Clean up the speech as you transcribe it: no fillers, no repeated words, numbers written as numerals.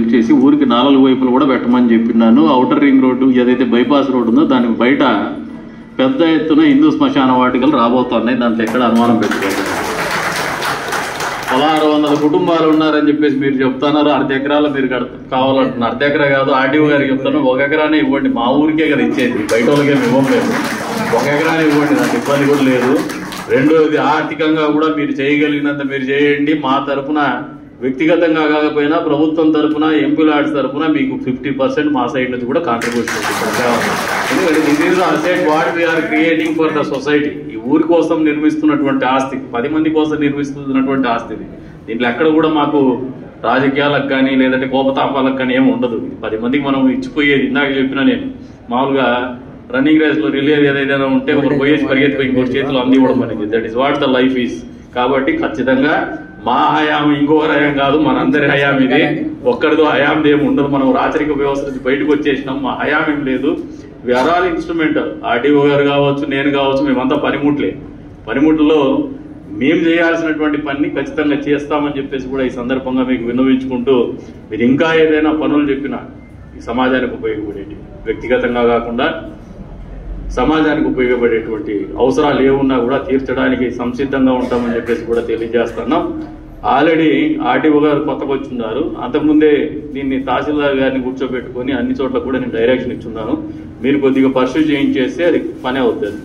పిలిచేసి ఊరికి 4 వైపులు కూడా పెట్టమని చెప్పినాను. ఔటర్ రింగ్ రోడ్డు ఏదైతే బైపాస్ రోడ్డు ఉందో దానికి బయట పెద్ద ఎత్తున హిందూ శ్మశాన వాటికలు రాబోతున్నాయి. దాంట్లో ఎక్కడ అనుమానం పెట్టుకోలేదు. 1600 కుటుంబాలు ఉన్నారని చెప్పేసి మీరు చెప్తున్నారు. 1/2 ఎకరాలు మీరు కావాలంటున్నారు. 1/2 ఎకరా కాదు, ఆర్డీఓ గారికి చెప్తాను 1 ఎకరానే ఇవ్వండి. మా ఊరికే కదా ఇచ్చేది, బయట వాళ్ళకేం ఇవ్వలేదు. 1 ఎకరానే ఇవ్వండి, నాకు ఇబ్బంది కూడా లేదు. రెండోది, ఆర్థికంగా కూడా మీరు చేయగలిగినంత మీరు చేయండి. మా తరఫున వ్యక్తిగతంగా కాకపోయినా ప్రభుత్వం తరఫున, ఎంపీలాడ్స్ తరఫున మీకు 50% మా సైడ్ నుంచి కూడా కాంట్రిబ్యూషన్ ఎందుకంటే this is the asset what we are creating for the society. ఈ ఊరి కోసం నిర్మిస్తున్నటువంటి ఆస్తి, 10 మంది కోసం నిర్మిస్తున్నటువంటి ఆస్తి. దీంట్లో ఎక్కడ కూడా మాకు రాజకీయాలకు కానీ లేదంటే కోపతాపాలకు కానీ ఏమి ఉండదు. 10 మందికి మనం ఇచ్చిపోయేది. ఇందాక చెప్పినా నేను మామూలుగా రన్నింగ్ రేస్ లో రిలే ఏదైనా ఉంటే ఒకరు పోయేసి పరిగెత్తిపోయి ఇంకొక చేతిలో అందివ్వడం అనేది that is what the life is. కాబట్టి ఖచ్చితంగా మా హయాం ఇంకొకరి హయాం కాదు, మనందరి హయాం ఇది. ఒక్కరిదో హయాం ఏమి ఉండదు. మనం రాచరిక వ్యవస్థ నుంచి బయటకు వచ్చేసినాం. మా హయాం ఏం లేదు. We are all instrumental. ఆర్డీఓ గారు కావచ్చు, నేను కావచ్చు, మేమంతా పనిముట్లే. పనిముట్లో మేము చేయాల్సినటువంటి పని ఖచ్చితంగా చేస్తామని చెప్పేసి కూడా ఈ సందర్భంగా మీకు విన్నవించుకుంటూ, మీరు ఇంకా ఏదైనా పనులు చెప్పినా ఈ సమాజానికి ఉపయోగపడేటి, వ్యక్తిగతంగా కాకుండా సమాజానికి ఉపయోగపడేటువంటి అవసరాలు ఏమున్నా కూడా తీర్చడానికి సంసిద్ధంగా ఉంటామని చెప్పేసి కూడా తెలియజేస్తున్నాం. ఆల్రెడీ ఆర్టీఓ గారు కొత్తగా వచ్చున్నారు. అంతకుముందే దీన్ని తహసీల్దార్ గారిని కూర్చోబెట్టుకొని అన్ని చోట్ల కూడా నేను డైరెక్షన్ ఇచ్చున్నాను. మీరు కొద్దిగా పర్సూ చేయించేస్తే అది పని అవుతుంది.